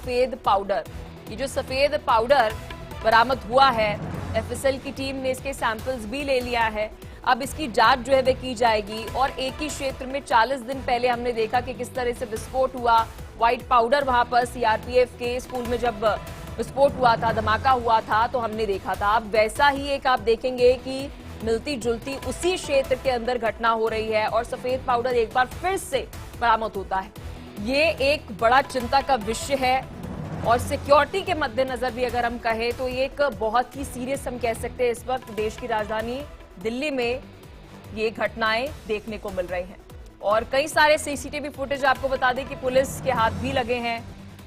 सफेद पाउडर। ये जो सफेद पाउडर बरामद हुआ है, एफएसएल की टीम ने इसके सैंपल्स भी ले लिया है। अब इसकी जांच जो है वह की जाएगी। और एक ही क्षेत्र में 40 दिन पहले हमने देखा कि किस तरह से विस्फोट हुआ, व्हाइट पाउडर वहां पर सीआरपीएफ के स्कूल में जब विस्फोट हुआ था, धमाका हुआ था, तो हमने देखा था। अब वैसा ही एक आप देखेंगे कि मिलती जुलती उसी क्षेत्र के अंदर घटना हो रही है और सफेद पाउडर एक बार फिर से बरामद होता है। ये एक बड़ा चिंता का विषय है और सिक्योरिटी के मद्देनजर भी अगर हम कहें तो ये एक बहुत ही सीरियस हम कह सकते हैं इस वक्त देश की राजधानी दिल्ली में ये घटनाएं देखने को मिल रही हैं। और कई सारे सीसीटीवी फुटेज आपको बता दें कि पुलिस के हाथ भी लगे हैं।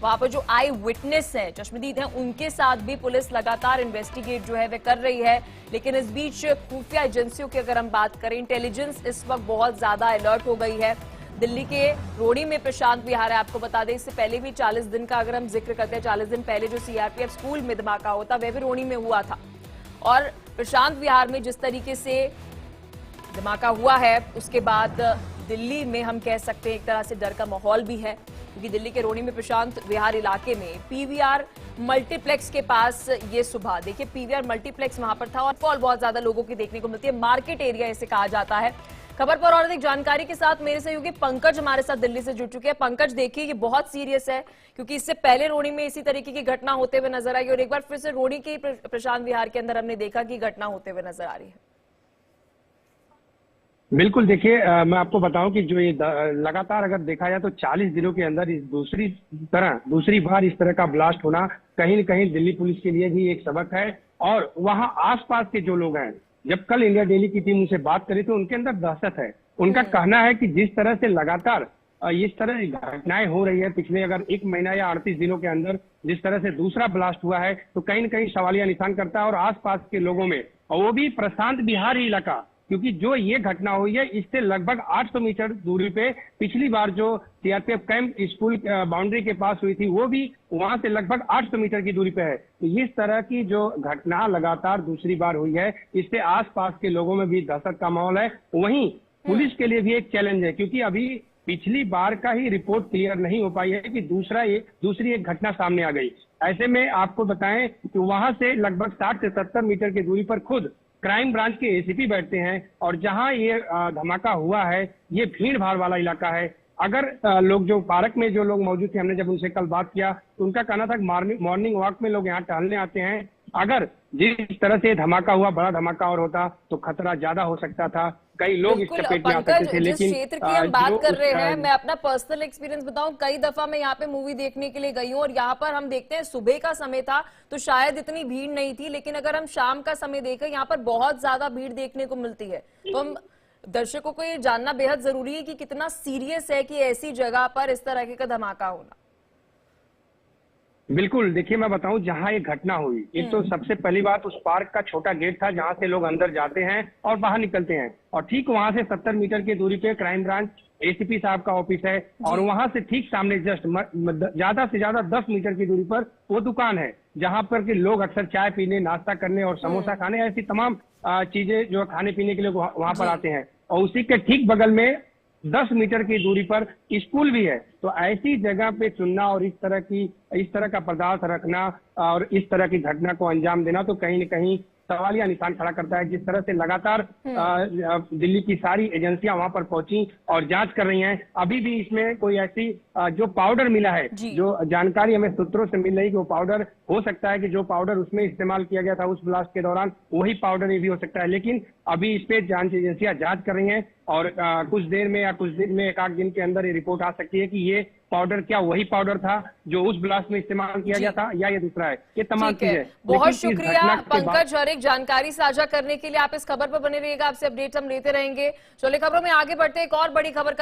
वहां पर जो आई विटनेस है, चश्मदीद हैं, उनके साथ भी पुलिस लगातार इन्वेस्टिगेट जो है वह कर रही है। लेकिन इस बीच खुफिया एजेंसियों की अगर हम बात करें, इंटेलिजेंस इस वक्त बहुत ज्यादा अलर्ट हो गई है। दिल्ली के रोड़ी में प्रशांत विहार है, आपको बता दें इससे पहले भी 40 दिन का अगर हम जिक्र करते हैं, 40 दिन पहले जो सीआरपीएफ स्कूल में धमाका होता वह भी रोड़ी में हुआ था। और प्रशांत विहार में जिस तरीके से धमाका हुआ है उसके बाद दिल्ली में हम कह सकते हैं एक तरह से डर का माहौल भी है, क्योंकि दिल्ली के रोड़ी में प्रशांत विहार इलाके में पीवीआर मल्टीप्लेक्स के पास ये सुबह देखिए पीवीआर मल्टीप्लेक्स वहां पर था और फॉल बहुत ज्यादा लोगों की देखने को मिलती है। मार्केट एरिया इसे कहा जाता है। खबर पर और अधिक जानकारी के साथ मेरे सहयोगी पंकज हमारे साथ दिल्ली से जुड़ चुके हैं। पंकज, देखिए ये बहुत सीरियस है क्योंकि इससे पहले रोड़ी में इसी तरीके की घटना होते हुए नजर आई और एक बार फिर से रोड़ी के प्रशांत विहार के अंदर हमने देखा कि घटना होते हुए नजर आ रही है। बिल्कुल, देखिए मैं आपको बताऊं कि जो ये लगातार अगर देखा जाए तो 40 दिनों के अंदर इस दूसरी बार इस तरह का ब्लास्ट होना कहीं न कहीं दिल्ली पुलिस के लिए भी एक सबक है। और वहां आसपास के जो लोग हैं, जब कल इंडिया डेली की टीम उनसे बात करी तो उनके अंदर दहशत है। उनका कहना है कि जिस तरह से लगातार इस तरह घटनाएं हो रही है, पिछले अगर 1 महीना या 38 दिनों के अंदर जिस तरह से दूसरा ब्लास्ट हुआ है, तो कहीं न कहीं सवालिया निशान करता है और आसपास के लोगों में, और वो भी प्रशांत विहार इलाका, क्योंकि जो ये घटना हुई है इससे लगभग 800 मीटर दूरी पे पिछली बार जो सीआरपीएफ कैंप स्कूल बाउंड्री के पास हुई थी, वो भी वहां से लगभग 800 मीटर की दूरी पे है। तो इस तरह की जो घटना लगातार दूसरी बार हुई है, इससे आसपास के लोगों में भी दहशत का माहौल है। वहीं पुलिस के लिए भी एक चैलेंज है, क्योंकि अभी पिछली बार का ही रिपोर्ट क्लियर नहीं हो पाई है कि दूसरी एक घटना सामने आ गई। ऐसे में आपको बताएं कि वहां से लगभग 60 से 70 मीटर की दूरी पर खुद क्राइम ब्रांच के एसीपी बैठते हैं और जहां ये धमाका हुआ है ये भीड़ भाड़ वाला इलाका है। अगर लोग जो पार्क में जो लोग मौजूद थे, हमने जब उनसे कल बात किया तो उनका कहना था कि मॉर्निंग वॉक में लोग यहाँ टहलने आते हैं। अगर जिस तरह से धमाका हुआ, बड़ा धमाका और होता तो खतरा ज्यादा हो सकता था, कई लोग इस चपेट में आ सकते थे। लेकिन क्षेत्र की हम बात कर रहे हैं, मैं अपना पर्सनल एक्सपीरियंस बताऊं, कई दफा मैं यहाँ पे मूवी देखने के लिए गई हूँ और यहाँ पर हम देखते हैं सुबह का समय था तो शायद इतनी भीड़ नहीं थी, लेकिन अगर हम शाम का समय देखें यहाँ पर बहुत ज्यादा भीड़ देखने को मिलती है। तो हम दर्शकों को ये जानना बेहद जरूरी है कि कितना सीरियस है कि ऐसी जगह पर इस तरह का धमाका होना। बिल्कुल, देखिए मैं बताऊं, जहां ये घटना हुई, एक तो सबसे पहली बात उस पार्क का छोटा गेट था जहां से लोग अंदर जाते हैं और बाहर निकलते हैं, और ठीक वहां से 70 मीटर की दूरी पे क्राइम ब्रांच एसीपी साहब का ऑफिस है और वहां से ठीक सामने जस्ट ज्यादा से ज्यादा 10 मीटर की दूरी पर वो दुकान है जहां पर कि लोग अक्सर चाय पीने, नाश्ता करने और समोसा खाने, ऐसी तमाम चीजें जो खाने पीने के लिए वहां पर आते हैं। और उसी के ठीक बगल में 10 मीटर की दूरी पर स्कूल भी है। तो ऐसी जगह पे चुनना और इस तरह का पदार्थ रखना और इस तरह की घटना को अंजाम देना तो कहीं न कहीं सवालिया निशान खड़ा करता है। जिस तरह से लगातार दिल्ली की सारी एजेंसियां वहां पर पहुंची और जांच कर रही हैं, अभी भी इसमें कोई ऐसी जो पाउडर मिला है, जो जानकारी हमें सूत्रों से मिल रही कि वो पाउडर हो सकता है कि जो पाउडर उसमें इस्तेमाल किया गया था उस ब्लास्ट के दौरान, वही पाउडर ये भी हो सकता है। लेकिन अभी इस पे जांच एजेंसियां जांच कर रही हैं और कुछ देर में या कुछ दिन में, 1-8 दिन के अंदर ये रिपोर्ट आ सकती है कि ये पाउडर क्या वही पाउडर था जो उस ब्लास्ट में इस्तेमाल किया गया था या ये दूसरा है। ये तमाम चीजें। बहुत शुक्रिया पंकज हर एक जानकारी साझा करने के लिए। आप इस खबर पर बने रहिएगा, आपसे अपडेट्स हम लेते रहेंगे। चलिए खबरों में आगे बढ़ते, एक और बड़ी खबर का